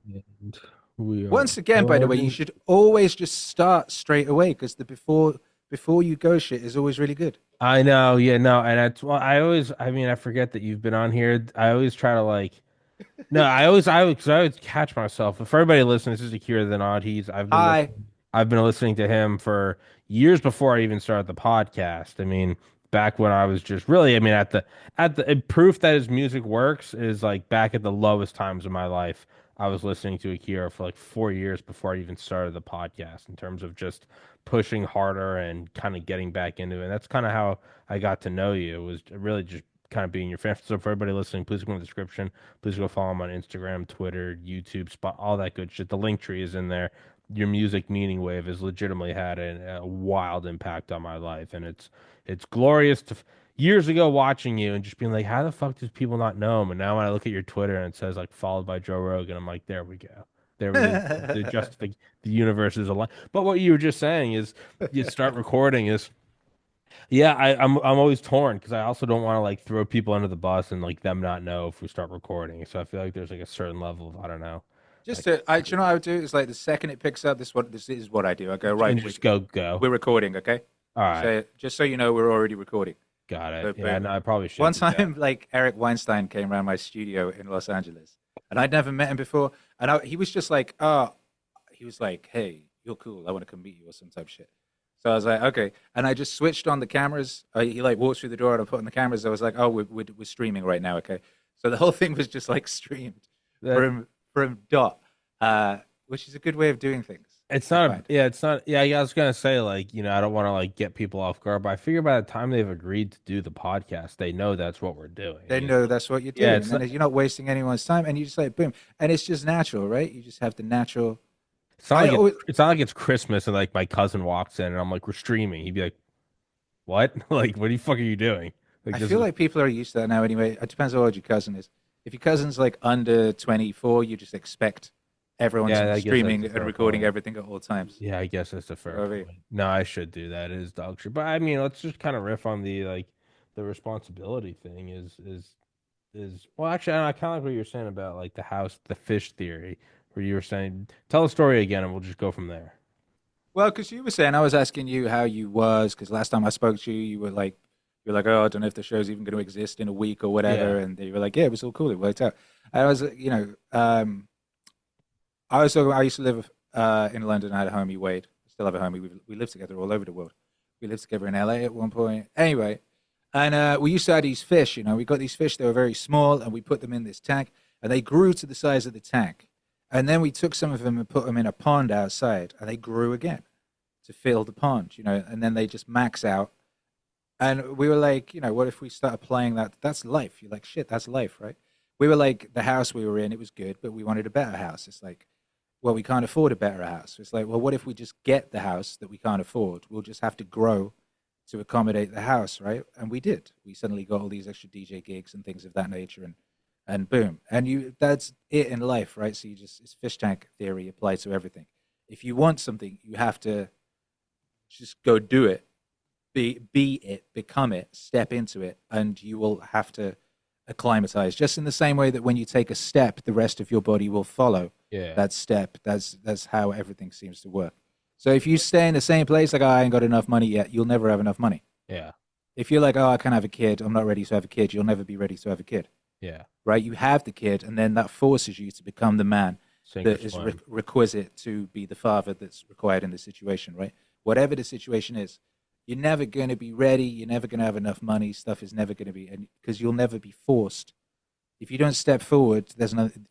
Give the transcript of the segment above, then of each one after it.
And we are Once again, by the way, you recording. should always just start straight away because the before you go shit is always really good. I know, yeah, no, and that's well, I mean, I forget that you've been on here. I always try to like, no, cause I always catch myself. For everybody listening, this is Akira the Nod. Hi. I've been listening to him for years before I even started the podcast. I mean, back when I was just really, I mean, at the proof that his music works is like back at the lowest times of my life. I was listening to Akira for like 4 years before I even started the podcast in terms of just pushing harder and kind of getting back into it. And that's kind of how I got to know you. It was really just kind of being your fan. So for everybody listening, please go in the description. Please go follow him on Instagram, Twitter, YouTube, Spot, all that good shit. The link tree is in there. Your music meaning wave has legitimately had a wild impact on my life, and it's glorious to years ago watching you and just being like, how the fuck does people not know him? And now when I look at your Twitter and it says like followed by Joe Rogan, I'm like, there we go. There the just the universe is aligned. But what you were just saying is you start recording is yeah, I'm always torn because I also don't want to like throw people under the bus and like them not know if we start recording. So I feel like there's like a certain level of I don't know, Just like to, do you know what I would do? Is like the second it picks up, this is what I do. I go and right. just go. We're recording, okay? All right, So just so you know, we're already recording. got it. So Yeah, boom. no, I probably should One do that. time, like Eric Weinstein came around my studio in Los Angeles, and I'd never met him before, and he was just like, oh, he was like, hey, you're cool. I want to come meet you or some type of shit. So I was like, okay, and I just switched on the cameras. He like walked through the door and I put on the cameras. I was like, oh, we're streaming right now, okay? So the whole thing was just like streamed That from dot, which is a good way of doing things, it's I not find. yeah, it's not yeah, I was gonna say like, I don't want to like get people off guard, but I figure by the time they've agreed to do the podcast, they know that's what we're doing. They know that's what you're Yeah, doing, it's and not then you're not wasting anyone's time, and you just like boom, and it's just natural, right? You just have the natural. it's not I like always, it's not like it's Christmas and like my cousin walks in and I'm like, we're streaming. He'd be like, what? Like, what the fuck are you doing? Like I this feel is like people are used to that now anyway. It depends how old your cousin is. If your cousin's like under 24, you just expect everyone to yeah, be I guess that's streaming a and fair recording point. everything at all times. Yeah, I guess that's a You fair know what I mean? point. No, I should do that. It is dog shit. But I mean, let's just kind of riff on the like the responsibility thing is well actually I kind of like what you're saying about like the house the fish theory where you were saying tell a story again and we'll just go from there. Well, because you were saying, I was asking you how you was, because last time I spoke to you, you were like, oh, I don't know if the show's even going to exist in a week or Yeah. whatever, and you were like, yeah, it was all cool, it worked out. I was, I used to live in London. I had a homie, Wade. I still have a homie. We lived together all over the world. We lived together in LA at one point. Anyway, and we used to have these fish. We got these fish. They were very small, and we put them in this tank, and they grew to the size of the tank. And then we took some of them and put them in a pond outside, and they grew again to fill the pond. And then they just max out. And we were like, what if we start applying that? That's life. You're like, shit, that's life, right? We were like, the house we were in, it was good, but we wanted a better house. It's like, well, we can't afford a better house. It's like, well, what if we just get the house that we can't afford? We'll just have to grow to accommodate the house, right? And we did. We suddenly got all these extra DJ gigs and things of that nature, and boom. And that's it in life, right? So it's fish tank theory applied to everything. If you want something, you have to just go do it, be it, become it, step into it, and you will have to acclimatize. Just in the same way that when you take a step, the rest of your body will follow Yeah. that step. That's how everything seems to work. So if you stay in the same place, like, oh, I ain't got enough money yet, you'll never have enough money. Yeah. If you're like, oh, I can't have a kid, I'm not ready to have a kid, you'll never be ready to have a kid, Yeah. right? You have the kid, and then that forces you to become the man Sink or that is swim. requisite to be the father that's required in the situation, right? Whatever the situation is, you're never going to be ready. You're never going to have enough money. Stuff is never going to be, and because you'll never be forced. If you don't step forward,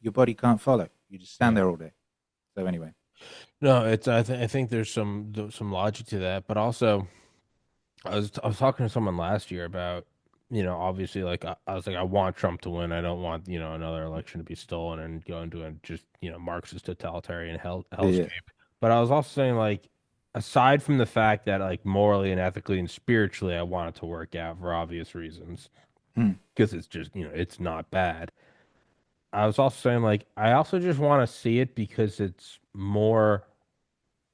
your body can't follow. You just stand Yeah. there all day. So anyway, No, it's I think there's some logic to that, but also I was talking to someone last year about, obviously like I was like I want Trump to win. I don't want, another election to be stolen and go into a just, Marxist totalitarian yeah, hellscape. But I was also saying like aside from the fact that like morally and ethically and spiritually I want it to work out for obvious reasons hmm. because it's just, it's not bad. I was also saying like I also just want to see it because it's more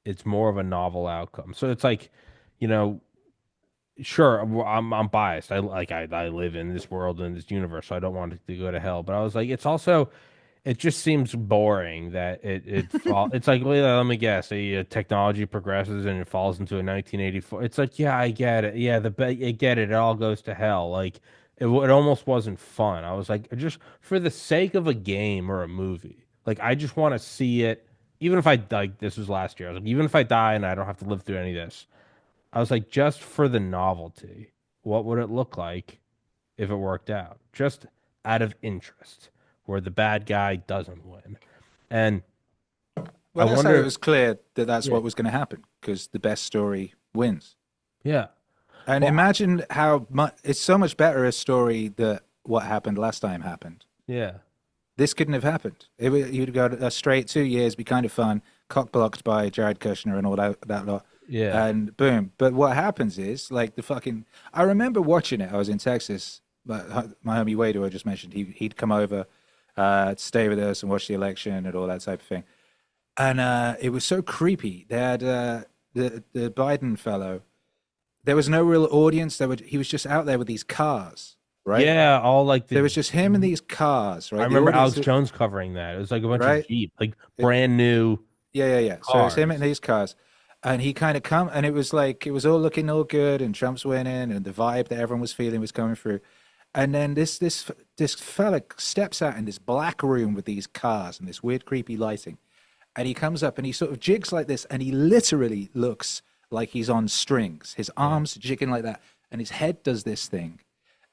of a novel outcome. So it's like, you know, sure, I'm biased. I live in this world in this universe, so I don't want it to go to hell. But I was like, it's also it just seems boring that it's like, well, let me guess, technology progresses and it falls into a 1984. It's like, yeah, I get it. Yeah, I get it. It all goes to hell. Like it almost wasn't fun. I was like, just for the sake of a game or a movie, like I just want to see it. Even if I like this was last year, I was like, even if I die and I don't have to live through any of this, I was like, just for the novelty, what would it look like if it worked out? Just out of interest, where the bad guy doesn't win. And I Well, that's how it wonder, was clear that that's yeah, what was going to happen because the best story wins. yeah, And well, imagine how much it's so much better a story that what happened last time happened. yeah, This couldn't have happened. You'd go a straight 2 years, be kind of fun, cock blocked by Jared Kushner and all that lot, yeah, and boom. But what happens is like the fucking. I remember watching it. I was in Texas. My homie Wade, who I just mentioned, he'd come over to stay with us and watch the election and all that type of thing. And it was so creepy. They had the Biden fellow. There was no real audience. He was just out there with these cars, right? yeah. All like There the, was just him and these cars, I right? The remember audience, Alex Jones covering that. It was like a bunch of right? Jeep, like It, brand new yeah. So it's him and cars. these cars, and he kind of come, and it was like it was all looking all good, and Trump's winning, and the vibe that everyone was feeling was coming through, and then this fella steps out in this black room with these cars and this weird creepy lighting, and he comes up and he sort of jigs like this, and he literally looks like he's on strings. His Yeah, arms jigging like that, and his head does this thing.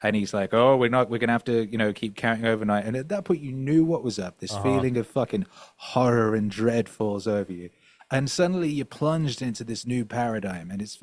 And he's like, "Oh, we're gonna have to, keep counting overnight." And at that point, you knew what was up. This uh-huh. feeling of fucking horror and dread falls over you, and suddenly you're plunged into this new paradigm. And it's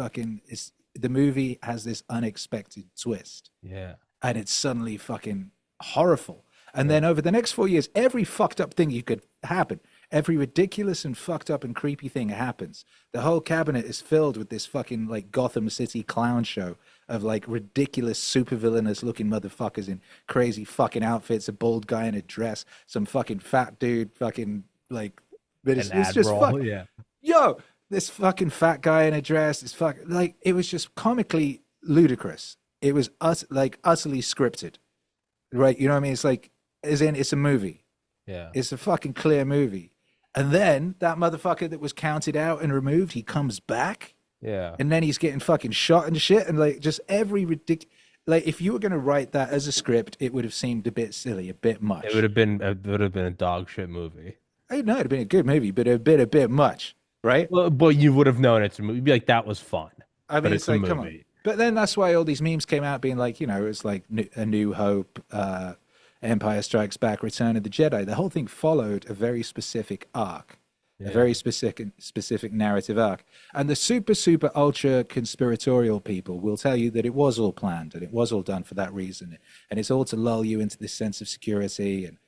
the movie has this unexpected twist, Yeah, and it's suddenly fucking horrible. And yeah, then over the next 4 years, every fucked up thing you could happen, every ridiculous and fucked up and creepy thing happens. The whole cabinet is filled with this fucking like Gotham City clown show of like ridiculous supervillainous looking motherfuckers in crazy fucking outfits, a bald guy in a dress, some fucking fat dude, fucking like, but an it's just fuck, admiral. Yeah, yo, this fucking fat guy in a dress, this fuck, like it was just comically ludicrous. It was like utterly scripted, right? You know what I mean? It's like, as in, it's a movie. yeah, It's a fucking clear movie. And then that motherfucker that was counted out and removed, he comes back, yeah. and then he's getting fucking shot and shit, and like just every ridiculous. Like if you were gonna write that as a script, it would have seemed a bit silly, a bit much. It would have been a dog shit movie. I know it'd been a good movie, but a bit much, right? Well, but you would have known it's a movie. You'd be like, that was fun, I but mean, it's it's a like, come on. movie. But then that's why all these memes came out being like, it's like A New Hope, Empire Strikes Back, Return of the Jedi. The whole thing followed a very specific arc, a Yeah, very specific narrative arc. And the super ultra conspiratorial people will tell you that it was all planned and it was all done for that reason. And it's all to lull you into this sense of security. And,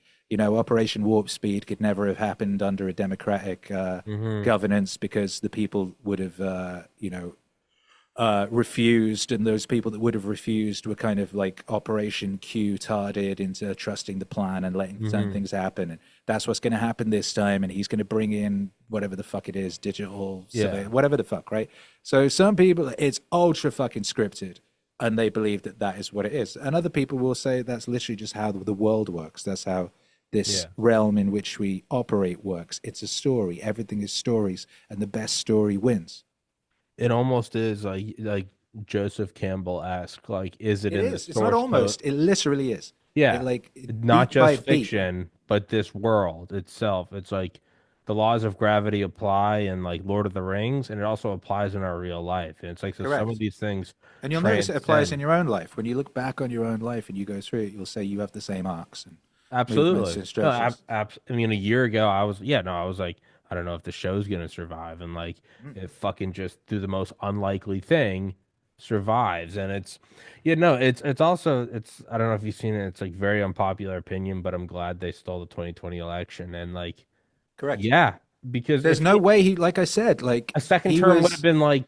Operation Warp Speed could never have happened under a democratic hmm, governance because the people would have, refused, and those people that would have refused were kind of like Operation Q tarded into trusting the plan and letting certain hmm, things happen. And that's what's going to happen this time. And he's going to bring in whatever the fuck it is, digital survey, yeah. whatever the fuck, right? So some people, it's ultra fucking scripted. And they believe that that is what it is. And other people will say that's literally just how the world works. That's how this Yeah. realm in which we operate works. It's a story. Everything is stories, and the best story wins. It almost is like Joseph Campbell-esque. Like, is it It in the is. It's not source code? almost. It literally is. It Yeah. like Not beat by just beat. fiction, but this world itself. It's like the laws of gravity apply in like Lord of the Rings, and it also applies in our real life. And it's like so some of Correct. these things And you'll notice it applies in transcend. your own life. When you look back on your own life and you go through it, you'll say you have the same arcs and movements Absolutely. and No, stretches. I mean, a year ago, I was, yeah, no, I was like, I don't know if the show's gonna survive, and like, Mm. it fucking just through the most unlikely thing survives, and it's, yeah, no, it's also, I don't know if you've seen it. It's like very unpopular opinion, but I'm glad they stole the 2020 election, and like, Correct. yeah, because There's if no way he, like I said, a like second he term would have was been like,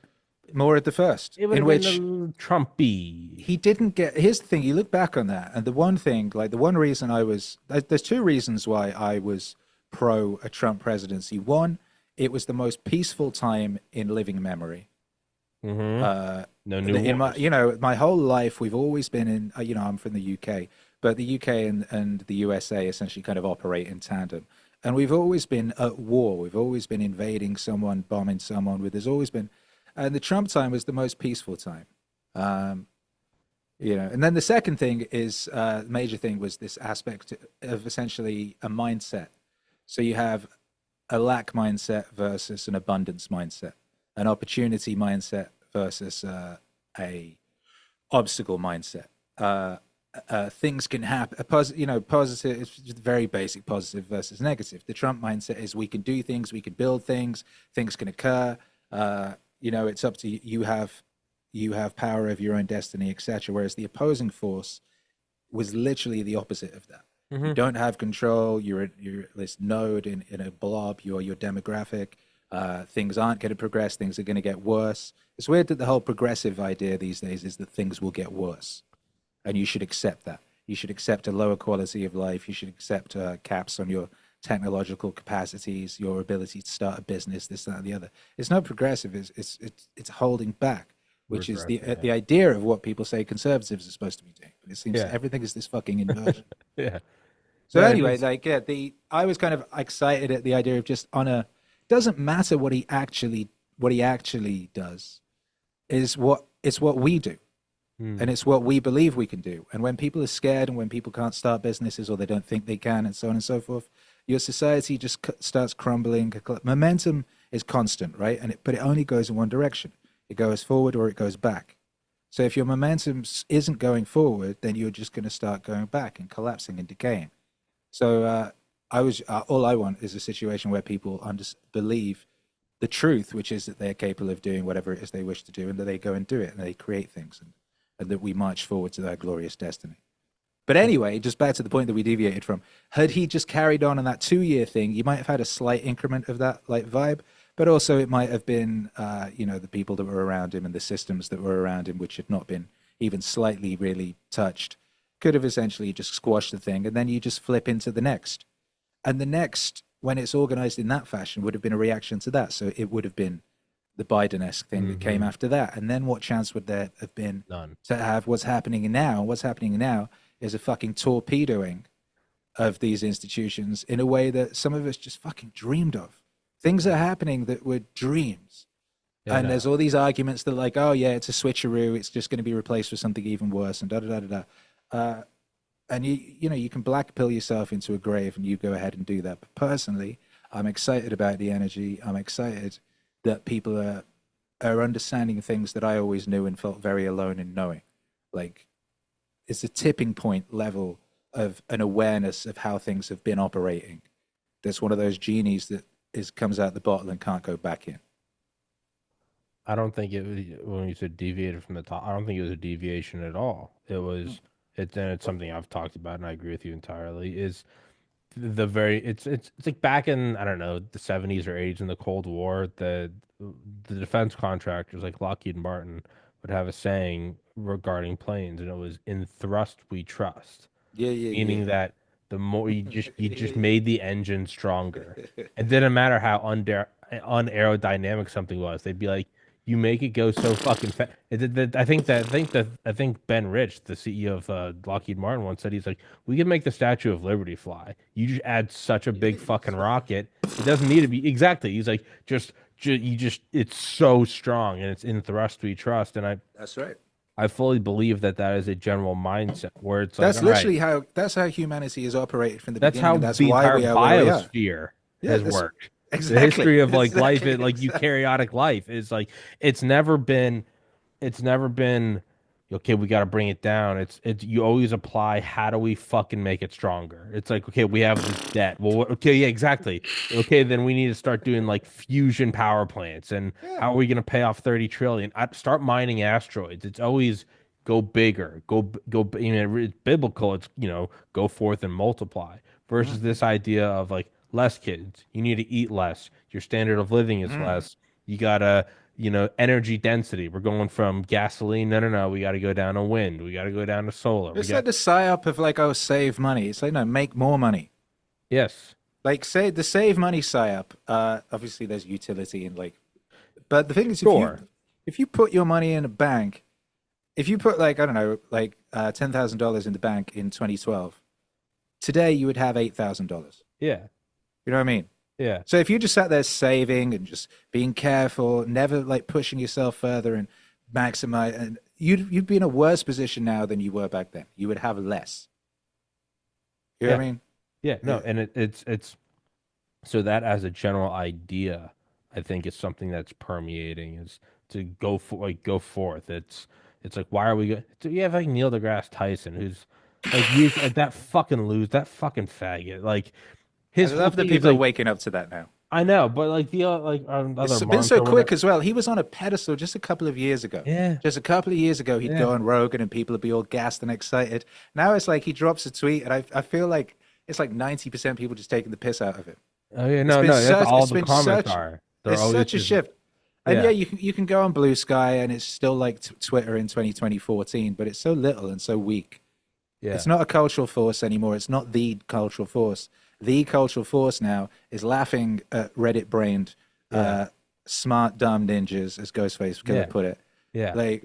more at the first, it would in have been a which little Trumpy. he didn't get. Here's the thing: you look back on that, and the one thing, like the one reason I was, there's two reasons why I was pro a Trump presidency. One, it was the most peaceful time in living memory. Hmm. Uh, No new in my, wars. my whole life, we've always been in. I'm from the UK, but the UK and the USA essentially kind of operate in tandem. And we've always been at war. We've always been invading someone, bombing someone. There's always been, and the Trump time was the most peaceful time. Um, and then the second thing is, major thing was this aspect of essentially a mindset. So you have a lack mindset versus an abundance mindset, an opportunity mindset versus a obstacle mindset. Things can happen. Positive. It's just very basic. Positive versus negative. The Trump mindset is we can do things, we can build things, things can occur. It's up to you. You have power of your own destiny, etc. Whereas the opposing force was literally the opposite of that. You Hmm. don't have control. You're this node in a blob. You're your demographic. Things aren't going to progress. Things are going to get worse. It's weird that the whole progressive idea these days is that things will get worse, and you should accept that. You should accept a lower quality of life. You should accept caps on your technological capacities, your ability to start a business, this, that, and the other. It's not progressive. It's holding back, which is the Regressive. the idea of what people say conservatives are supposed to be doing. But it seems Yeah. everything is this fucking inversion. Yeah. So Yeah. anyway, like yeah, the I was kind of excited at the idea of just on a doesn't matter what he actually does is what we do, Mm. and it's what we believe we can do. And when people are scared and when people can't start businesses or they don't think they can and so on and so forth, your society just starts crumbling. Momentum is constant, right? But it only goes in one direction. It goes forward or it goes back. So if your momentum isn't going forward, then you're just going to start going back and collapsing and decaying. So all I want is a situation where people believe the truth, which is that they're capable of doing whatever it is they wish to do, and that they go and do it, and they create things, and that we march forward to their glorious destiny. But anyway, just back to the point that we deviated from. Had he just carried on that 2 year thing, you might have had a slight increment of that like vibe, but also it might have been, the people that were around him and the systems that were around him, which had not been even slightly really touched, could have essentially just squashed the thing, and then you just flip into the next. And the next, when it's organized in that fashion, would have been a reaction to that. So it would have been the Biden-esque thing that came Hmm. after that. And then what chance would there have been None. to have what's happening now? What's happening now is a fucking torpedoing of these institutions in a way that some of us just fucking dreamed of. Things are happening that were dreams. Yeah. And No. there's all these arguments that like, oh yeah, it's a switcheroo. It's just going to be replaced with something even worse and da da da da da. And you can black pill yourself into a grave and you go ahead and do that. But personally, I'm excited about the energy. I'm excited that people are understanding things that I always knew and felt very alone in knowing. Like it's a tipping point level of an awareness of how things have been operating. There's one of those genies that comes out the bottle and can't go back in. I don't think it was when you said deviated from the top. I don't think it was a deviation at all. It was and it's something I've talked about, and I agree with you entirely. Is the very it's like back in I don't know the 70s or 80s in the Cold War, the defense contractors like Lockheed Martin would have a saying regarding planes, and it was "In thrust we trust," Yeah, yeah, meaning that the more you just yeah. made the engine stronger. It didn't matter how unaerodynamic something was. They'd be like, "You make it go so fucking fast." I think Ben Rich, the CEO of Lockheed Martin, once said he's like, "We can make the Statue of Liberty fly. You just add such a big fucking rocket. It doesn't need to be exactly." He's like, it's so strong and it's in thrust we trust." And That's right. I fully believe that that is a general mindset where it's like, That's all right, literally how humanity has operated from the that's beginning, how and that's the why entire we are where we are. biosphere Yeah, has that's worked. The exactly, history of like life, exactly, like exactly. eukaryotic life is like it's never been it's never been okay, we got to bring it down. It's you always apply how do we fucking make it stronger? It's like okay, we have this debt. Well, okay, yeah, exactly. Okay, then we need to start doing like fusion power plants and Yeah. how are we going to pay off 30 trillion? Start mining asteroids. It's always go bigger. It's biblical. It's, go forth and multiply versus Mm-hmm. this idea of like less kids. You need to eat less. Your standard of living is Mm-hmm. less. You gotta energy density. We're going from gasoline. No, no, no. We got to go down to wind. We got to go down to solar. We It's got, like the psyop of like, oh, save money. It's like, no, make more money. yes, Like, say the save money psyop. Obviously, there's utility and like, but the thing is, if you sure. if you put your money in a bank if you put like I don't know, like $10,000 in the bank in 2012, today you would have $8,000. Yeah. You know what I mean? Yeah. So if you just sat there saving and just being careful, never like pushing yourself further and maximize, and you'd be in a worse position now than you were back then. You would have less. You know Yeah. what I mean? Yeah. No, Yeah. and it's so that as a general idea, I think is something that's permeating is to go for like go forth. It's like why are we so you have like Neil deGrasse Tyson who's like you that fucking faggot. Like I his whole love that thing is people are like waking up to that now. I know, but like the other It's been monk so or quick whatever. as well. He was on a pedestal just a couple of years ago. Yeah. Just a couple of years ago, he'd Yeah. go on Rogan and people would be all gassed and excited. Now it's like he drops a tweet, and I feel like it's like 90% people just taking the piss out of him. Oh yeah, no, no, that's all It's the been comments such are. They're it's always such a just shift. And yeah, yeah. you can go on Blue Sky and it's still like Twitter in 2014, but it's so little and so weak. It's Yeah. not a cultural force anymore. It's not the cultural force. The cultural force now is laughing at Reddit brained, Yeah. smart dumb ninjas, as Ghostface Killer Yeah. put it. Yeah. Like,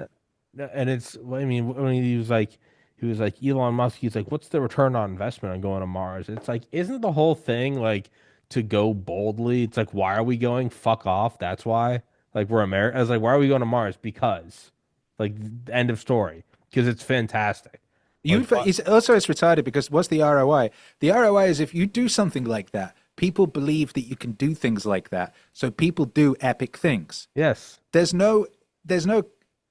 No, and it's, I mean, when he was like Elon Musk, he's like, what's the return on investment on going to Mars? It's like, isn't the whole thing like to go boldly? It's like, why are we going? Fuck off. That's why. Like, we're America. I was like, why are we going to Mars? Because, like, end of story. Because it's fantastic. Like, it's also it's retarded because what's the ROI? The ROI is if you do something like that, people believe that you can do things like that. So people do epic things. yes. There's no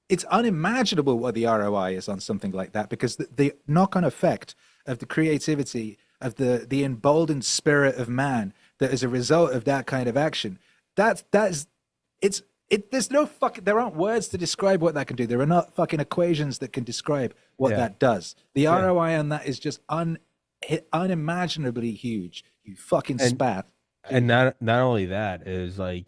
it's unimaginable what the ROI is on something like that because the knock-on effect of the creativity of the emboldened spirit of man that is a result of that kind of action. That's there's no fucking there aren't words to describe what that can do. There are not fucking equations that can describe what Yeah. that does. The Yeah. ROI on that is just unimaginably huge. You fucking And, spat. and Jesus. not only that is like,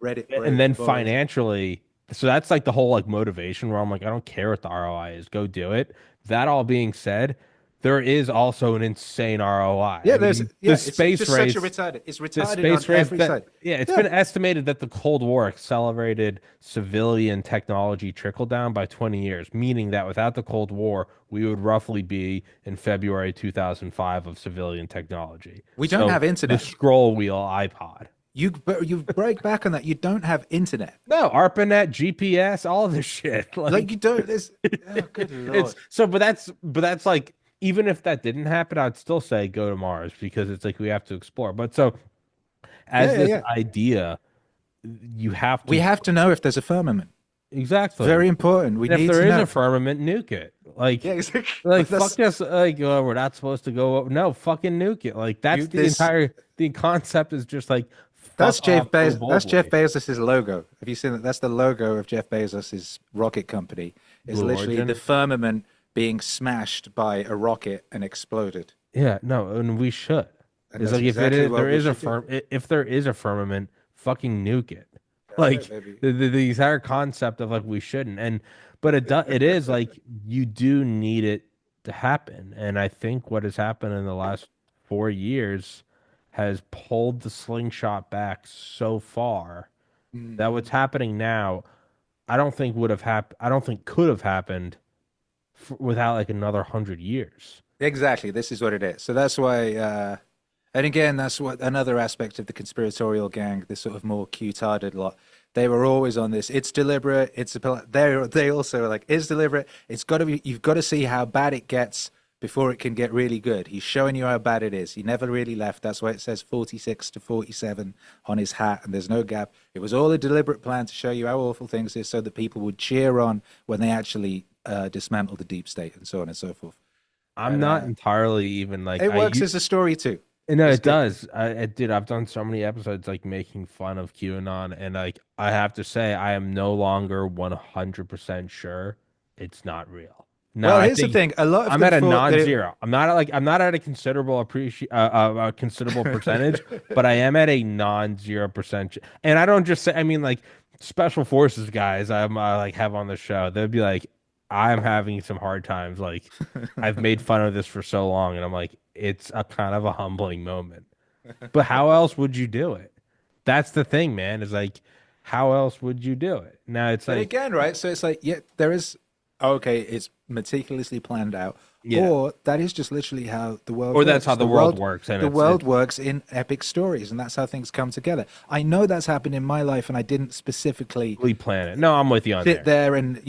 Reddit and then brain boys. financially, so that's like the whole like motivation where I'm like, I don't care what the ROI is, go do it. That all being said, there is also an insane ROI. I Yeah, mean, it's just such a retarded. It's the retarded on space race every that side. yeah, it's Yeah, been estimated that the Cold War accelerated civilian technology trickle down by 20 years, meaning that without the Cold War, we would roughly be in February 2005 of civilian technology. we don't So have the internet. scroll wheel iPod. You break back on that. You don't have internet. No, ARPANET, GPS, all of this shit. Like Like you don't. There's oh, good it's lord. so, but that's like even if that didn't happen, I'd still say go to Mars because it's like we have to explore. But so Yeah, as yeah, this yeah. idea, you have We to have to know if there's a firmament. It's exactly. very important. We And if need there to is a know. firmament, nuke it. Yeah, exactly. Like Like fuck that's this. Like we're not supposed to go. No, fucking nuke it. Like that's you. the concept is just like fuck off, go That's Jeff boldly. Bezos's logo. Have you seen that? That's the logo of Jeff Bezos's rocket company. It's Blue literally the Origin. firmament being smashed by a rocket and exploded. Yeah, no, and we should. And It's that's like if it exactly is, what there we is a should do. firm, if there is a firmament, fucking nuke it. That's right, Like baby. the entire concept of like we shouldn't, and but it is like you do need it to happen, and I think what has happened in the last 4 years has pulled the slingshot back so far that Mm. what's happening now, I don't think would have happened. I don't think could have happened without like another 100 years. Exactly. This is what it is. So that's why, and again, that's what another aspect of the conspiratorial gang, this sort of more cute-hearted lot. They were always on this. It's deliberate. They also are like, it's deliberate. It's got to be. You've got to see how bad it gets before it can get really good. He's showing you how bad it is. He never really left. That's why it says 46 to 47 on his hat, and there's no gap. It was all a deliberate plan to show you how awful things is, so that people would cheer on when they actually dismantle the deep state and so on and so forth. I'm And not entirely even like it works as a story too. no, It's it good. does. Dude, I've done so many episodes like making fun of QAnon, and like I have to say, I am no longer 100% sure it's not real. Now, Well, I here's the think thing. A lot of I'm them at a thought that it. non-zero. I'm not at a considerable a considerable percentage, but I am at a non-0%. And I don't just say, I mean, like special forces guys, I'm like have on the show. They'd be like, I'm having some hard times. Like I've made fun of this for so long, and I'm like, it's a kind of a humbling moment. But how else would you do it? That's the thing, man. Is like, how else would you do it? Now it's But like, again, right? So it's like, yeah, there is. okay, it's meticulously planned out, Yeah. or that is just literally how the world Or that's how works. the world works, and The it's world works in epic stories, and that's how things come together. I know that's happened in my life, and I didn't specifically we plan it. No, I'm with you on sit there. there and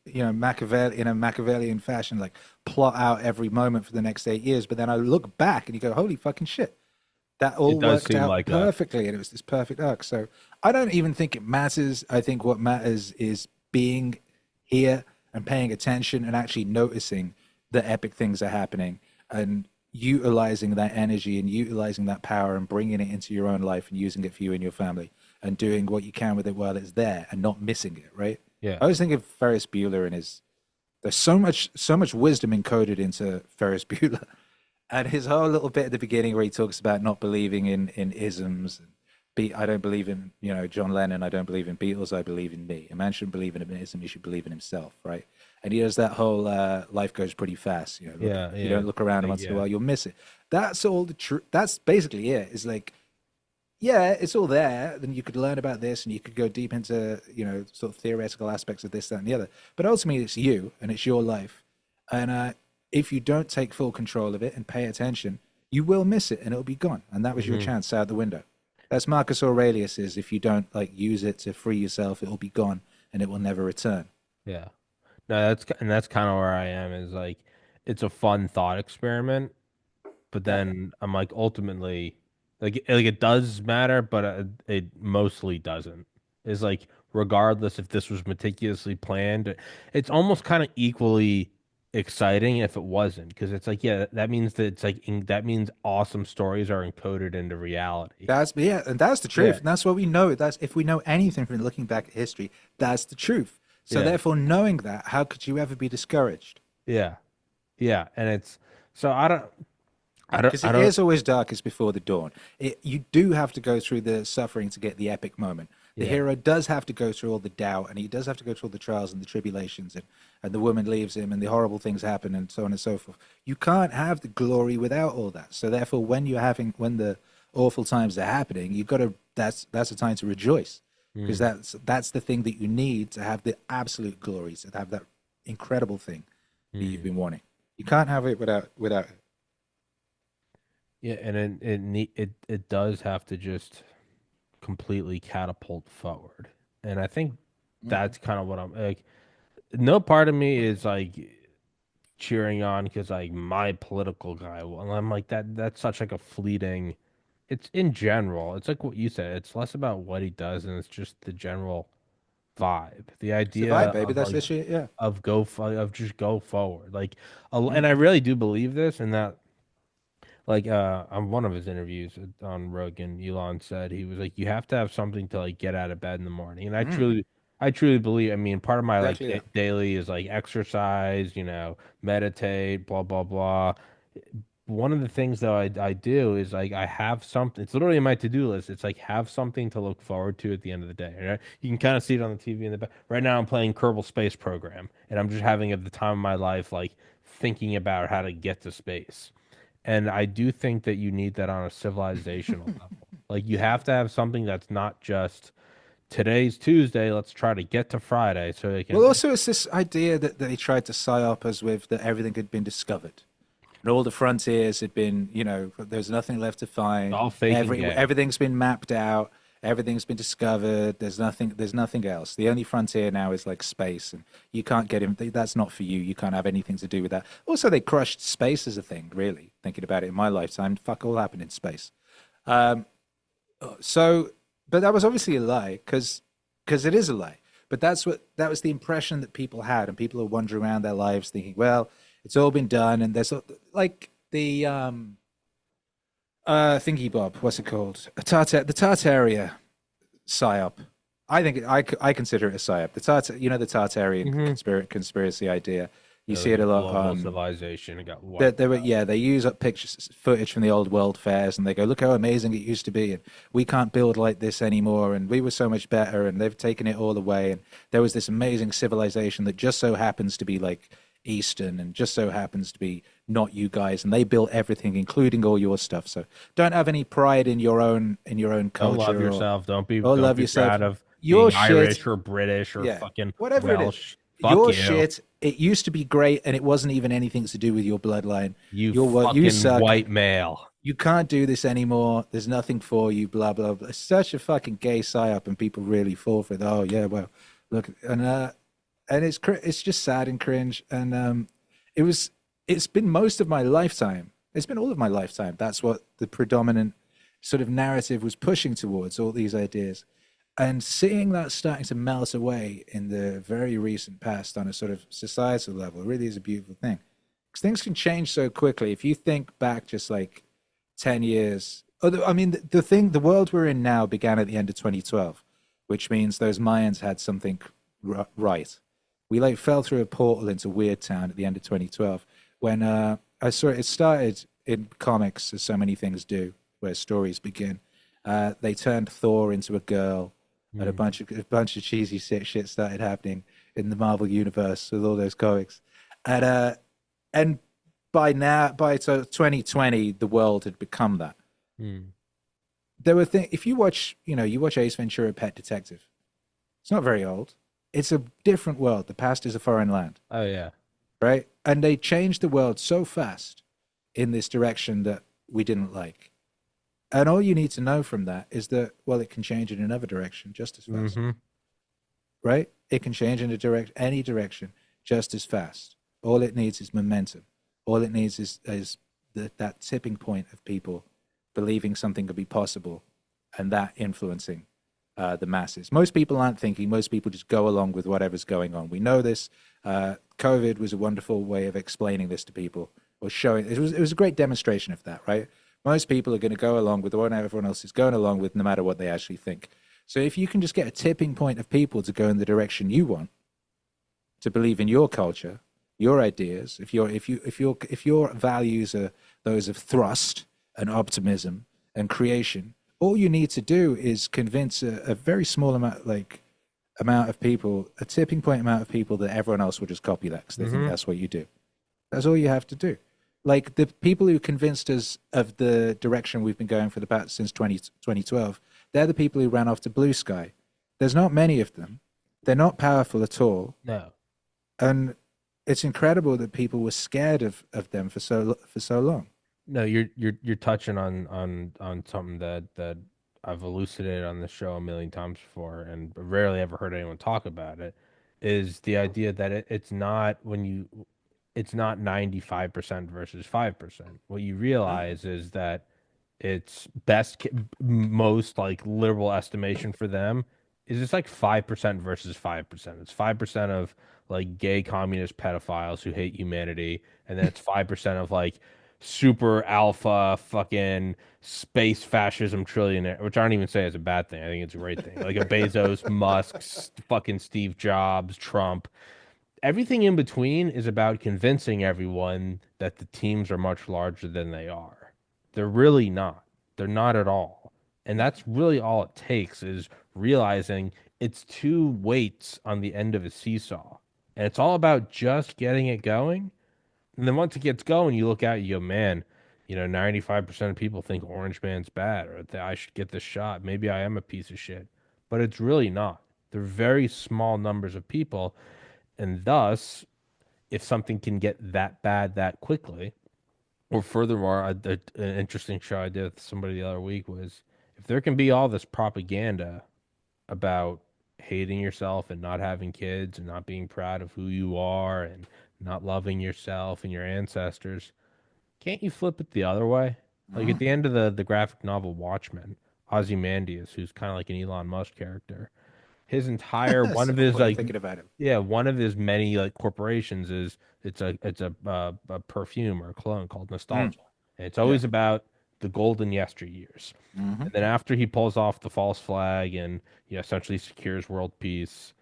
Machiavelli in a Machiavellian fashion, like plot out every moment for the next 8 years. But then I look back and you go, holy fucking shit, that It all does worked seem out like a perfectly, and it was this perfect arc. So I don't even think it matters. I think what matters is being here and paying attention and actually noticing the epic things are happening and utilizing that energy and utilizing that power and bringing it into your own life and using it for you and your family and doing what you can with it while it's there and not missing it, right? yeah. I always think of Ferris Bueller and his there's so much wisdom encoded into Ferris Bueller. And his whole little bit at the beginning where he talks about not believing in isms and I don't believe in, John Lennon, I don't believe in Beatles, I believe in me. A man shouldn't believe in an ism, he should believe in himself, right? And he does that whole life goes pretty fast, look, Yeah, if you yeah. don't look around once in a Yeah. while, you'll miss it. That's all the truth. That's basically it. It's like, yeah, it's all there. Then you could learn about this and you could go deep into, sort of theoretical aspects of this, that, and the other. But ultimately, it's you and it's your life. And if you don't take full control of it and pay attention, you will miss it and it'll be gone. And that was your Hmm. chance out the window. That's Marcus Aurelius's. If you don't like use it to free yourself, it will be gone and it will never return. Yeah. No, that's kind of where I am is like it's a fun thought experiment, but Yeah. then I'm like ultimately like it does matter, but it mostly doesn't. Is like regardless if this was meticulously planned, it's almost kind of equally exciting if it wasn't because it's like yeah, that means that it's like that means awesome stories are encoded into reality. And that's the truth. Yeah. And that's what we know. That's if we know anything from looking back at history, that's the truth. So Yeah. therefore, knowing that, how could you ever be discouraged? Yeah. Yeah, and it's so Because I it don't is always darkest before the dawn. You do have to go through the suffering to get the epic moment. The yeah. hero does have to go through all the doubt, and he does have to go through all the trials and the tribulations, and the woman leaves him, and the horrible things happen, and so on and so forth. You can't have the glory without all that. So therefore, when the awful times are happening, you've got to. That's a time to rejoice, because Mm. that's the thing that you need to have the absolute glories, to have that incredible thing that you've Mm. been wanting. You can't have it without it. Yeah, and it does have to just completely catapult forward. And I think Mhm. that's kind of what I'm like. No part of me is like cheering on because like my political guy won. I'm like that's such like a fleeting. It's in general. It's like what you said. It's less about what he does and it's just the general vibe. The It's the idea vibe, baby. of That's like literally it. Yeah. of just go forward. Like and Mhm. I really do believe this and that like on one of his interviews on Rogan, Elon said he was like, you have to have something to like get out of bed in the morning. And Mhm. I truly believe, I mean, part of my like Exactly that. daily is like exercise, meditate, blah, blah, blah. One of the things though I do is like I have something, it's literally in my to-do list. It's like have something to look forward to at the end of the day. Right? You can kind of see it on the TV in the back. Right now I'm playing Kerbal Space Program and I'm just having at the time of my life like thinking about how to get to space. And I do think that you need that on a civilizational level. Like you have to have something that's not just today's Tuesday, let's try to get to Friday so they Well, can also, it's this idea that they tried to psyop us with that everything had been discovered. And all the frontiers had been, there's nothing left to find. all fake and gay. Everything's been mapped out. Everything's been discovered. There's nothing else. The only frontier now is like space, and you can't get in. That's not for you. You can't have anything to do with that. Also, they crushed space as a thing. Really, thinking about it in my lifetime, fuck all happened in space. Um, so, but that was obviously a lie because it is a lie. But that was the impression that people had, and people are wandering around their lives thinking, well, it's all been done, and like the thingy bob, what's it called? The Tartaria psyop. I think I consider it a psyop. The Tartarian Hmm. conspiracy idea. You It see was it a a lot global on civilization. It got that wiped they were out. yeah they use up pictures footage from the old world fairs and they go look how amazing it used to be and we can't build like this anymore and we were so much better and they've taken it all away and there was this amazing civilization that just so happens to be like Eastern and just so happens to be not you guys and they built everything including all your stuff, so don't have any pride in your own Don't love culture yourself. or Don't love be yourself. proud of Your being shit, Irish or British or yeah, fucking whatever it is. Welsh. Fuck Your you. shit, it used to be great, and it wasn't even anything to do with your bloodline. You You fucking suck. white male. You can't do this anymore. There's nothing for you. Blah blah blah. It's such a fucking gay psyop, and people really fall for it. Oh yeah, well, look, and it's just sad and cringe. And it was it's been most of my lifetime. It's been all of my lifetime. That's what the predominant sort of narrative was pushing towards, all these ideas. And seeing that starting to melt away in the very recent past on a sort of societal level really is a beautiful thing. Because things can change so quickly. If you think back just like 10 years, I mean, the world we're in now began at the end of 2012, which means those Mayans had something right. We like fell through a portal into Weird Town at the end of 2012 when I saw it started in comics, as so many things do, where stories begin. They turned Thor into a girl, and Mm. a bunch of cheesy shit started happening in the Marvel universe with all those comics, and and by now, by 2020, the world had become that. Mm. There were things. If you watch, you watch Ace Ventura: Pet Detective. It's not very old. It's a different world. The past is a foreign land, Oh yeah. right? And they changed the world so fast in this direction that we didn't like. And all you need to know from that is that, well, it can change in another direction just as fast, Mm-hmm. right? It can change in any direction just as fast. All it needs is momentum. All it needs is that tipping point of people believing something could be possible and that influencing the masses. Most people aren't thinking. Most people just go along with whatever's going on. We know this. COVID was a wonderful way of explaining this to people or showing. It was a great demonstration of that, right? Most people are going to go along with what everyone else is going along with, no matter what they actually think. So if you can just get a tipping point of people to go in the direction you want, to believe in your culture, your ideas, if your values are those of thrust and optimism and creation, all you need to do is convince a very small amount of people, a tipping point amount of people, that everyone else will just copy that because they think Mm-hmm. that's what you do. That's all you have to do. Like the people who convinced us of the direction we've been going for the past since 2012, they're the people who ran off to Blue Sky. There's not many of them. They're not powerful at all. No. And it's incredible that people were scared of them for so long. No, you're touching on something that I've elucidated on the show a million times before, and rarely ever heard anyone talk about it. Is the idea that it's not it's not 95% versus 5%. What you realize is that its most like liberal estimation for them is it's like 5% versus 5%. It's 5% of like gay communist pedophiles who hate humanity, and then it's 5% of like super alpha fucking space fascism trillionaire, which I don't even say is a bad thing. I think it's a great thing. Like a Bezos, Musk, fucking Steve Jobs, Trump. Everything in between is about convincing everyone that the teams are much larger than they are. They're really not. They're not at all. And that's really all it takes is realizing it's two weights on the end of a seesaw. And it's all about just getting it going. And then once it gets going, you look out, you go, man, 95% of people think Orange Man's bad or that I should get this shot. Maybe I am a piece of shit. But it's really not. They're very small numbers of people. And thus, if something can get that bad that quickly, or furthermore, an interesting show I did with somebody the other week was if there can be all this propaganda about hating yourself and not having kids and not being proud of who you are and not loving yourself and your ancestors, can't you flip it the other way? Like at Mhm. the end of the graphic novel Watchmen, Ozymandias, who's kind of like an Elon Musk character, his entire one So of his funny like thinking about it. yeah, one of his many like corporations is it's a perfume or a cologne called Mm, Nostalgia. And it's yeah. always about the golden yesteryears. Hmm. And then after he pulls off the false flag and essentially secures world peace,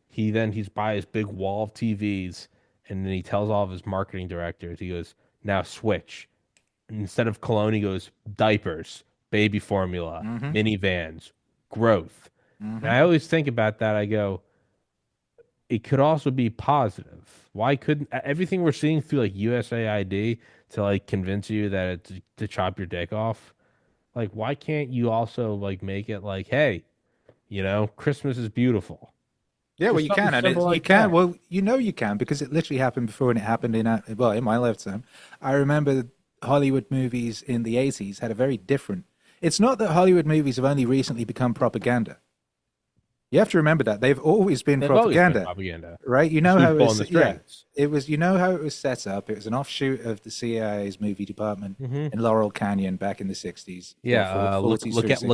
he's by his big wall of TVs, and then he tells all of his marketing directors, he goes, now switch. And instead of cologne, he goes diapers, baby formula, Hmm. minivans, growth. And Hmm. I always think about that. I go, it could also be positive. Why couldn't everything we're seeing through like USAID to like convince you that it's to chop your dick off? Like, why can't you also like make it like, hey, Christmas is beautiful. Yeah, well, Just you something can, and simple you like can. that. Well, you know you can because it literally happened before, and it happened in my lifetime. I remember Hollywood movies in the '80s had a very different. It's not that Hollywood movies have only recently become propaganda. You have to remember that they've always been They've always been propaganda, propaganda. right? You Just know who's how pulling it's the yeah. strings. It was you know how it was set up. It was an offshoot of the CIA's movie department Hmm. in Laurel Canyon back in the '60s, well, Yeah. '40s through '60s.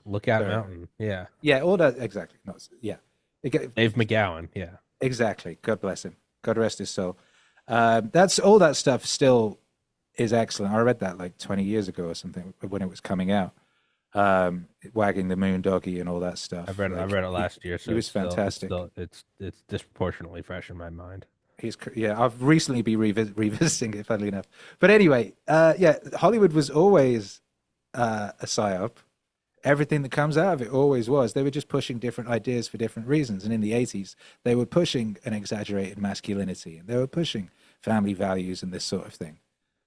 Lookout Sorry. Mountain. Yeah. Yeah, all that exactly. Not yeah. Dave McGowan. Yeah. Exactly. God bless him. God rest his soul. That's all that stuff still is excellent. I read that like 20 years ago or something when it was coming out. Wagging the moon doggy and all that stuff. I Like read it last year, he so was fantastic. it's disproportionately fresh in my mind. Yeah. I've recently been revisiting it, funnily enough. But anyway, yeah, Hollywood was always a psyop. Everything that comes out of it always was. They were just pushing different ideas for different reasons. And in the '80s, they were pushing an exaggerated masculinity, and they were pushing family values and this sort of thing.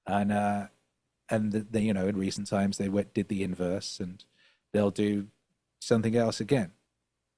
And you know, in recent times, they did the inverse, and they'll do something else again.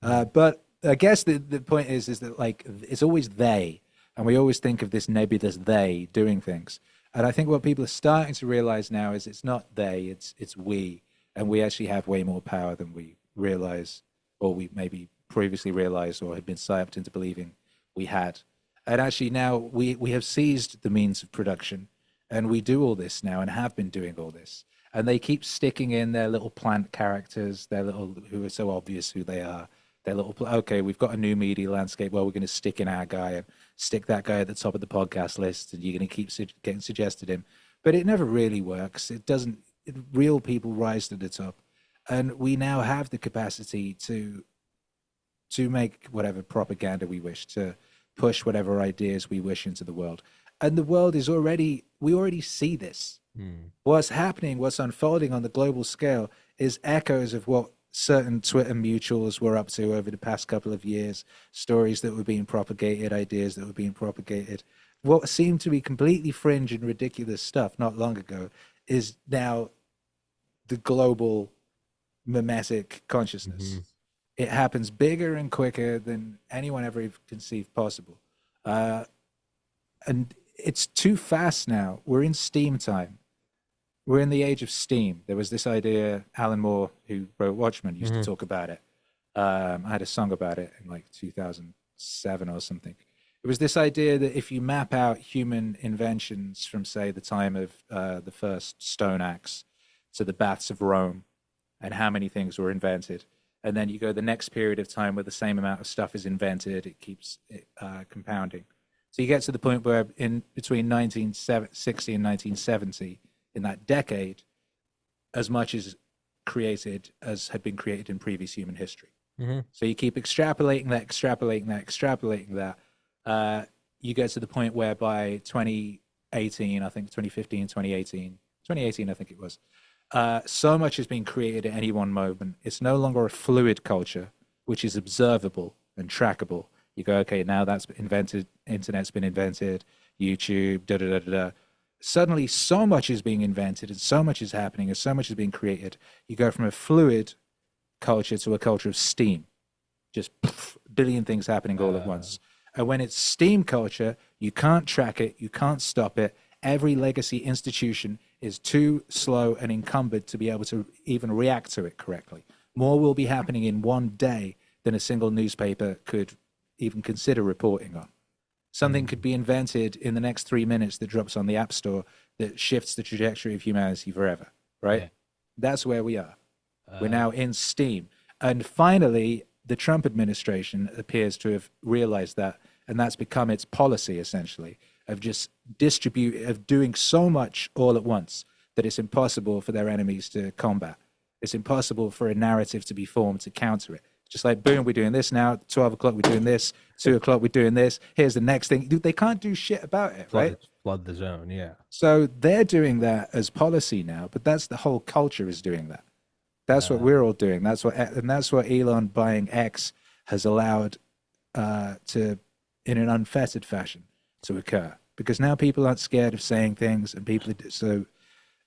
Mhm. But I guess the point is that like it's always they, and we always think of this nebulous they doing things. And I think what people are starting to realize now is it's not they, it's we, and we actually have way more power than we realize, or we maybe previously realized, or had been psyched into believing we had. And actually now we have seized the means of production, and we do all this now, and have been doing all this. And they keep sticking in their little plant characters, their little who are so obvious who they are, their little okay, we've got a new media landscape. Well, we're going to stick in our guy and stick that guy at the top of the podcast list, and you're going to keep getting suggested him. But it never really works. It doesn't. Real people rise to the top, and we now have the capacity to make whatever propaganda we wish, to push whatever ideas we wish into the world. And the world is already, we already see this. Mm. What's happening, what's unfolding on the global scale is echoes of what certain Twitter mutuals were up to over the past couple of years, stories that were being propagated, ideas that were being propagated. What seemed to be completely fringe and ridiculous stuff not long ago is now the global mimetic consciousness. Hmm. It happens bigger and quicker than anyone ever even conceived possible. Uh, and it's too fast now. We're in Steam time. We're in the age of Steam. There was this idea, Alan Moore, who wrote Watchmen, used to Hmm. talk about it. I had a song about it in like 2007 or something. It was this idea that if you map out human inventions from, say, the time of the first stone axe to the baths of Rome, and how many things were invented, and then you go the next period of time where the same amount of stuff is invented, it keeps compounding. So you get to the point where in between 1960 and 1970, in that decade, as much is created as had been created in previous human history. Hmm. So you keep extrapolating that, extrapolating that, extrapolating that. You get to the point where by 2018, I think 2015, 2018, I think it was, so much has been created at any one moment. It's no longer a fluid culture, which is observable and trackable. You go, okay, now that's been invented, internet's been invented, YouTube, da da da da da. Suddenly, so much is being invented, and so much is happening, and so much is being created. You go from a fluid culture to a culture of steam, just billion things happening all at Uh, once. And when it's steam culture, you can't track it, you can't stop it. Every legacy institution is too slow and encumbered to be able to even react to it correctly. More will be happening in one day than a single newspaper could even consider reporting on. Something could mm. be invented in the next 3 minutes that drops on the App Store that shifts the trajectory of humanity forever, right? Yeah. That's where we are. We're Uh, now in steam. And finally, the Trump administration appears to have realized that, and that's become its policy essentially of just of doing so much all at once that it's impossible for their enemies to combat. It's impossible for a narrative to be formed to counter it. Just like, boom, we're doing this now. 12 o'clock, we're doing this. 2 o'clock, we're doing this. Here's the next thing. They can't do shit about it, right? flood the zone. Yeah. So they're doing that as policy now, but that's the whole culture is doing that. That's what Uh, we're all doing. That's what Elon buying X has allowed to, in an unfettered fashion, to occur. Because now people aren't scared of saying things, and so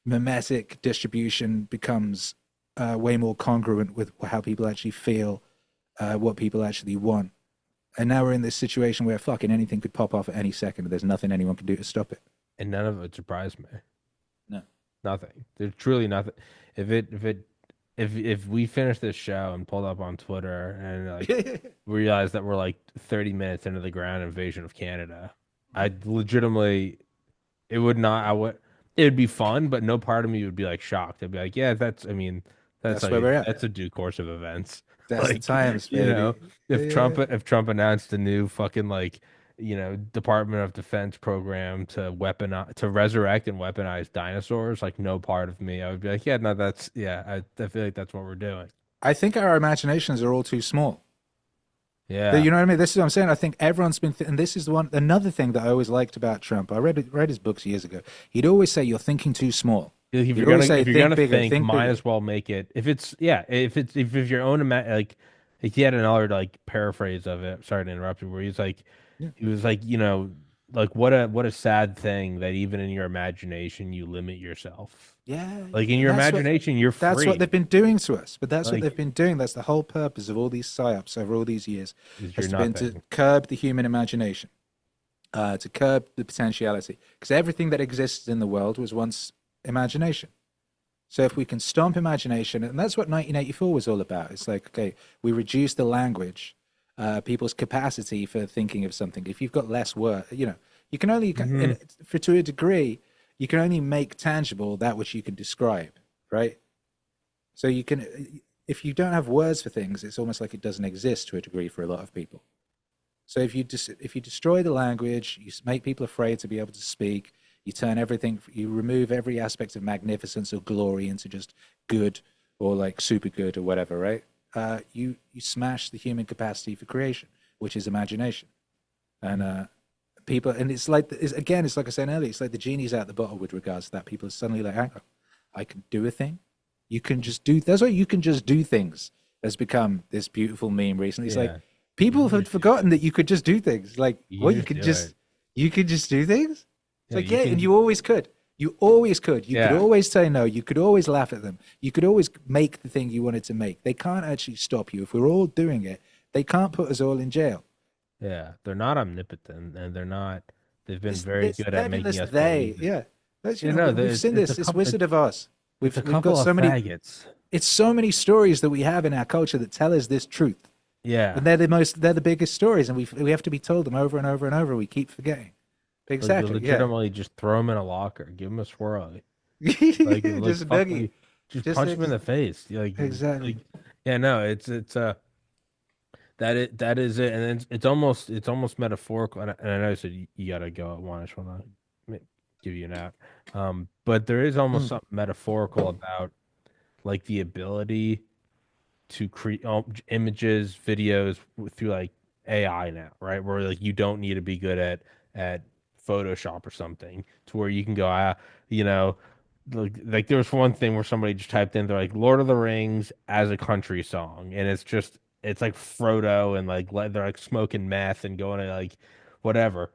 mimetic distribution becomes way more congruent with how people actually feel, what people actually want. And now we're in this situation where fucking anything could pop off at any second, and there's nothing anyone can do to stop it. And none of it surprised me. No. Nothing. There's truly nothing. If we finish this show and pulled up on Twitter and like realize that we're like 30 minutes into the ground invasion of Canada, I'd legitimately it would not I would it would be fun, but no part of me would be like shocked. I'd be like, yeah, that's I mean, that's That's where we're like at. that's a due course of events. That's the Like, times, you know, baby. Yeah. If Trump announced a new fucking like, Department of Defense program to resurrect and weaponize dinosaurs, like no part of me, I would be like, yeah, no, that's yeah, I feel like that's what we're doing. I think our imaginations are all too small. Yeah. You know what I mean? This is what I'm saying. I think everyone's been, and this is the one. Another thing that I always liked about Trump. Read his books years ago. He'd always say, "You're thinking too small." He'd always say, If you're gonna bigger, think, think might bigger." as well make it. If it's yeah, if your own like, if he had another like paraphrase of it. Sorry to interrupt you. Where Yeah, he was like, like what a sad thing that even in your imagination you limit yourself. yeah, Like in and your imagination, you're that's what free. they've been doing to us. But that's what Like, they've been doing. That's the whole purpose of all these psyops over all these years, is you're has been to nothing. curb the human imagination, to curb the potentiality, because everything that exists in the world was once imagination. So if we can stomp imagination, and that's what 1984 was all about. It's like, okay, we reduce the language, people's capacity for thinking of something. If you've got less word, you can only, Hmm. for to a degree, you can only make tangible that which you can describe, right? So you can, if you don't have words for things, it's almost like it doesn't exist to a degree for a lot of people. So if you destroy the language, you make people afraid to be able to speak. You turn everything, you remove every aspect of magnificence or glory into just good or like super good or whatever, right? You smash the human capacity for creation, which is imagination. And people, and it's like it's like I said earlier, it's like the genie's out the bottle with regards to that. People are suddenly like, hang on, I can do a thing. You can just do. That's why you can just do things. Has become this beautiful meme recently. It's like Yeah. people You had just do forgotten it. that you could just do things. Like, You well, just do it. you could just do things. It's Yeah, like, you yeah, and can. you always could. You always could. You could Yeah. always say no. You could always laugh at them. You could always make the thing you wanted to make. They can't actually stop you. If we're all doing it, they can't put us all in jail. Yeah. They're not omnipotent and they're not. They've been very This good at making nebulous us they, believe it. yeah. That's, You know, we've seen it's this. a This couple. Wizard of Oz. It's a We've got couple of so many. faggots. It's so many stories that we have in our culture that tell us this truth, Yeah. and they're the biggest stories, and we have to be told them over and over and over. We keep forgetting. Like you Exactly. Yeah. legitimately just throw them in a locker, give them a swirl, like Just a fuck noogie. me, just Just punch them in the face. exactly. Like yeah, no, it's that is it, and it's almost metaphorical. And I know you said you gotta go at one. I just want to give you an out. But there is almost Mm. something metaphorical about like the ability to create images, videos through like AI now, right? Where like you don't need to be good at Photoshop or something to where you can go, you know, like there was one thing where somebody just typed in, they're like Lord of the Rings as a country song, and it's like Frodo and like they're like smoking meth and going to like whatever,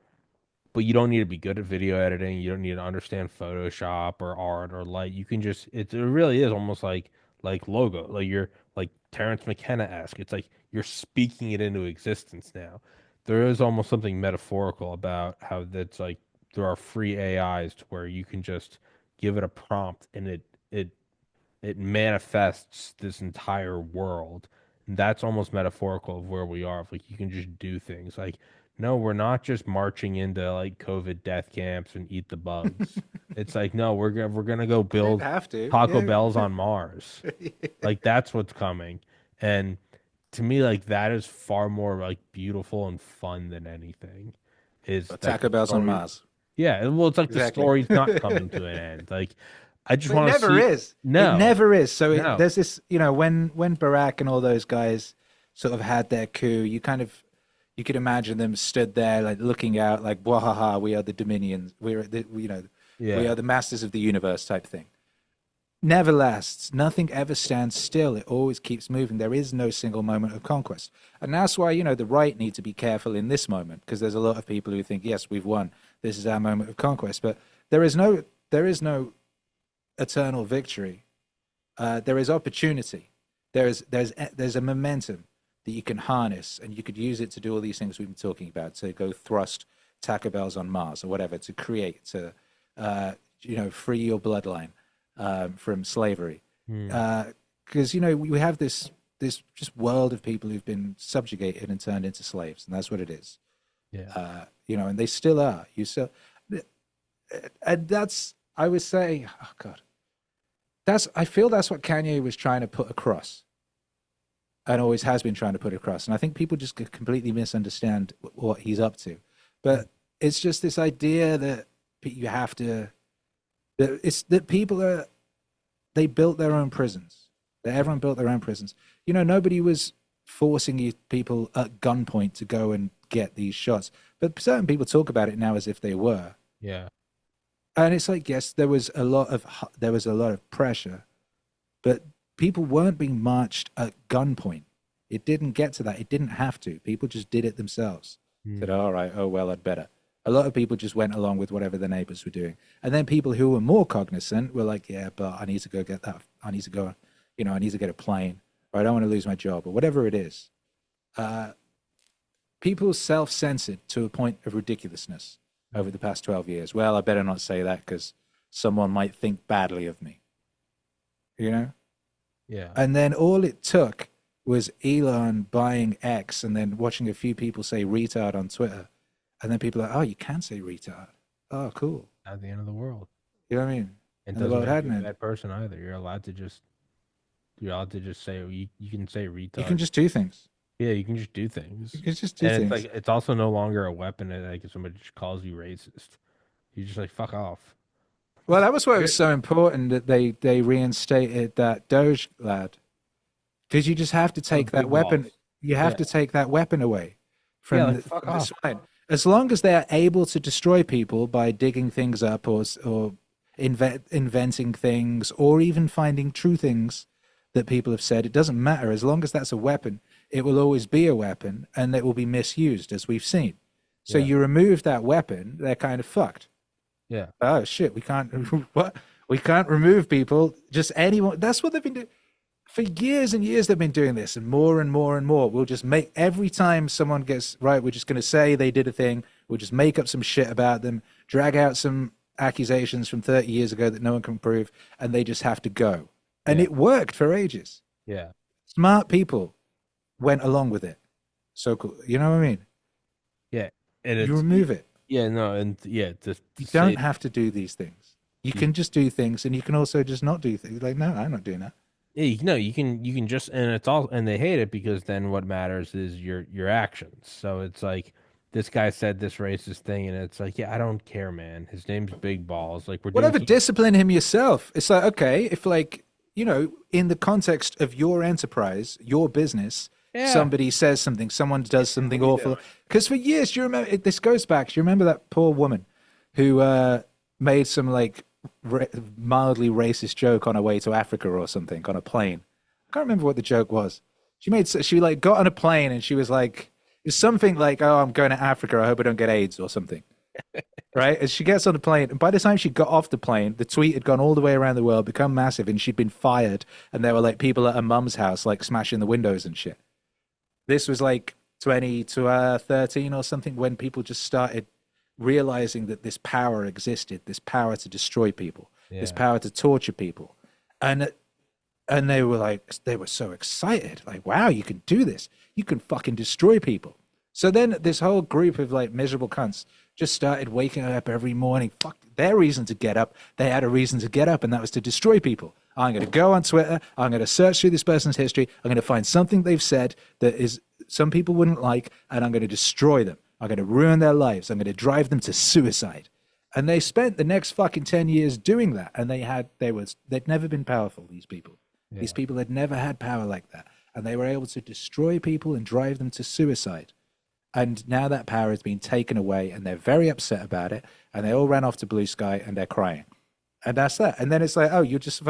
but you don't need to be good at video editing. You don't need to understand Photoshop or art or light. You can just it really is almost like logo. Like you're like Terrence McKenna-esque. It's like you're speaking it into existence now. There is almost something metaphorical about how that's like there are free AIs to where you can just give it a prompt and it manifests this entire world. And that's almost metaphorical of where we are. Of like you can just do things. Like, no, we're not just marching into like COVID death camps and eat the bugs. It's like, no, we're gonna go You don't build have to. Taco Bells Yeah. on Mars. Like that's what's coming. And to me, like that is far more like beautiful and fun than anything. Is like Taco the Bell's on story. Mars. Yeah, well, it's like the Exactly. story's not coming to an end. Like I just But it want to never see. is. It No, never is. So no. there's this, when Barack and all those guys sort of had their coup, you could imagine them stood there like looking out like, "Wahaha, we are the Dominions. We are Yeah. the masters of the universe," type thing. Never lasts. Nothing ever stands still. It always keeps moving. There is no single moment of conquest. And that's why, the right need to be careful in this moment, because there's a lot of people who think, yes, we've won. This is our moment of conquest. But there is no eternal victory. There is opportunity. There's a momentum. that you can harness, and you could use it to do all these things we've been talking about, to go thrust Taco Bells on Mars or whatever, to create, to free your bloodline from slavery. Hmm. Because we have this just world of people who've been subjugated and turned into slaves, and that's what it is. Yeah. And they still are. And that's, I would say, oh God, I feel that's what Kanye was trying to put across, and always has been trying to put across. And I think people just completely misunderstand what he's up to. But it's just this idea that you have to, that it's that they built their own prisons. That everyone built their own prisons. Nobody was forcing people at gunpoint to go and get these shots. But certain people talk about it now as if they were. Yeah. And it's like, yes, there was a lot of pressure, but people weren't being marched at gunpoint. It didn't get to that. It didn't have to. People just did it themselves. Said, all right, oh well, I'd better. A lot of people just went along with whatever their neighbors were doing. And then people who were more cognizant were like, yeah, but I need to go get that. I need to go, I need to get a plane, or I don't want to lose my job, or whatever it is. People self-censored to a point of ridiculousness over the past 12 years. Well, I better not say that because someone might think badly of me. Yeah. And then all it took was Elon buying X and then watching a few people say retard on Twitter. And then people are like, oh, you can say retard. Oh, cool. Not the end of the world. You know what I mean? And doesn't make you a bad person either. You're allowed to just say, you can say retard. You can just do things. Yeah, you can just do things. You can just do things. It's also no longer a weapon. Like if somebody just calls you racist, you just like fuck off. Well, that was why it was so important that they reinstated that Doge lad, because you just have to take that weapon. Balls. You have to take that weapon away from the swine. As long as they are able to destroy people by digging things up or inventing things or even finding true things that people have said, it doesn't matter. As long as that's a weapon, it will always be a weapon, and it will be misused, as we've seen. So you remove that weapon, they're kind of fucked. Yeah. Oh shit, we can't what? We can't remove people. Just anyone. That's what they've been doing for years and years. They've been doing this, and more and more and more. We'll just make every time someone gets right, we're just going to say they did a thing. We'll just make up some shit about them, drag out some accusations from 30 years ago that no one can prove, and they just have to go. And it worked for ages. Yeah. Smart people went along with it. So cool. You know what I mean? Yeah. And you remove it. Yeah, no, and yeah, you don't have to do these things. You can just do things, and you can also just not do things. Like, no, I'm not doing that. Yeah, you can just, and it's all, and they hate it because then what matters is your actions. So it's like this guy said this racist thing, and it's like, yeah, I don't care, man. His name's Big Balls. Like whatever, discipline him yourself. It's like, okay, if like in the context of your enterprise, your business. Yeah. Somebody says something, someone does something awful. Because for years, do you remember, this goes back, do you remember that poor woman who made some like mildly racist joke on her way to Africa or something on a plane? I can't remember what the joke was. She like got on a plane and she was like, it's something like, oh, I'm going to Africa, I hope I don't get AIDS or something. Right? And she gets on the plane, and by the time she got off the plane, the tweet had gone all the way around the world, become massive, and she'd been fired. And there were like people at her mum's house like smashing the windows and shit. This was like 2013 or something, when people just started realizing that this power existed, this power to destroy people, this power to torture people. And they were so excited. Like, wow, you can do this. You can fucking destroy people. So then this whole group of like miserable cunts just started waking up every morning. Fuck their reason to get up. They had a reason to get up, and that was to destroy people. I'm going to go on Twitter. I'm going to search through this person's history. I'm going to find something they've said that is some people wouldn't like, and I'm going to destroy them. I'm going to ruin their lives. I'm going to drive them to suicide. And they spent the next fucking 10 years doing that. And they'd never been powerful, these people. Yeah. These people had never had power like that. And they were able to destroy people and drive them to suicide. And now that power has been taken away, and they're very upset about it. And they all ran off to Blue Sky, and they're crying. And that's that. And then it's like, oh, you're just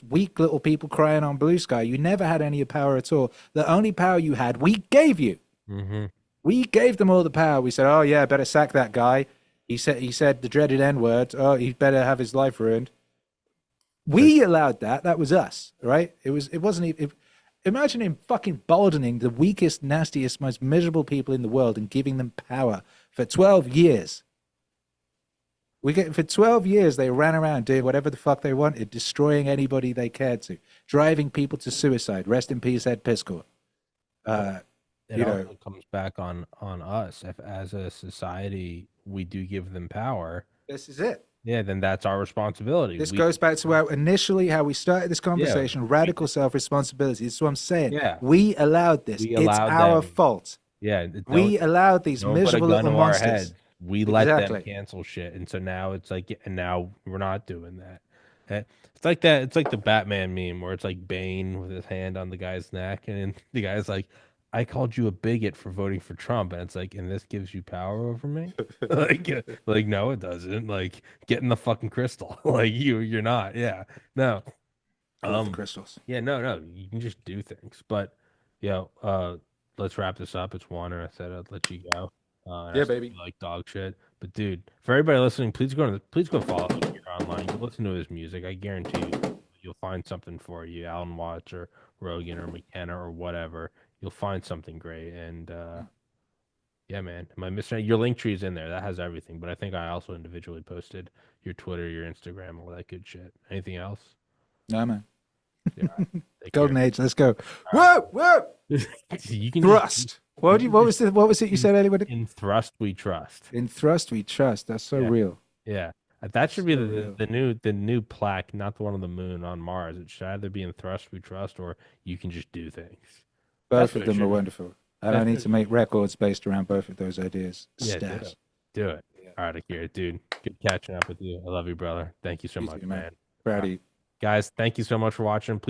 weak little people crying on Blue Sky. You never had any power at all. The only power you had, we gave you. Mm-hmm. We gave them all the power. We said, oh, yeah, better sack that guy. He said the dreaded N-word. Oh, he better have his life ruined. We allowed that. That was us, right? It wasn't even... Imagine him fucking boldening the weakest, nastiest, most miserable people in the world and giving them power for 12 years. For 12 years they ran around doing whatever the fuck they wanted, destroying anybody they cared to, driving people to suicide. Rest in peace, Ed Piscor. But Uh, it you know, also comes back on us. If as a society we do give them power, this is it. yeah, then that's our responsibility. This We goes back to how we started this yeah, conversation, we radical self-responsibility. This is what I'm saying. yeah, We allowed this. we It's allowed our them. fault. Yeah, We allowed these don't put a miserable gun little to our monsters. heads. We let them Exactly. cancel shit, and so now it's like, and now we're not doing that. It's like that. It's like the Batman meme where it's like Bane with his hand on the guy's neck, and the guy's like, "I called you a bigot for voting for Trump," and it's like, "And this gives you power over me?" Like no, it doesn't. Like, get in the fucking crystal. Like you're not. Yeah, no. I love the Um, crystals. yeah, no. You can just do things, but let's wrap this up. It's one, and I said I'd let you go. And I Yeah, still baby. feel like dog shit. But dude, for everybody listening, please go follow Akira online. Go listen to his music. I guarantee you'll find something for you. Alan Watts or Rogan or McKenna or whatever. You'll find something great. And yeah, man. Am I missing? Your link tree is in there. That has everything. But I think I also individually posted your Twitter, your Instagram, all that good shit. Anything else? No, man. Yeah. Take care. Golden Age. Let's go. All Whoa, whoa. right. You can just Thrust. What was it you said earlier? in thrust we trust. In thrust we trust. That's so Yeah. real. Yeah. That should be So real. the new plaque, not the one on the moon on Mars. It should either be in thrust we trust or you can just do things. That's Both what of it them are should be. wonderful. And I That's need what to it make should records based around both of those ideas. be. Yeah, do Stat. it. Do it. Yeah. All right, Akira, dude. Good catching up with you. I love you, brother. Thank you so You much, too, man. man. Proud All of right. you. Guys, thank you so much for watching. Please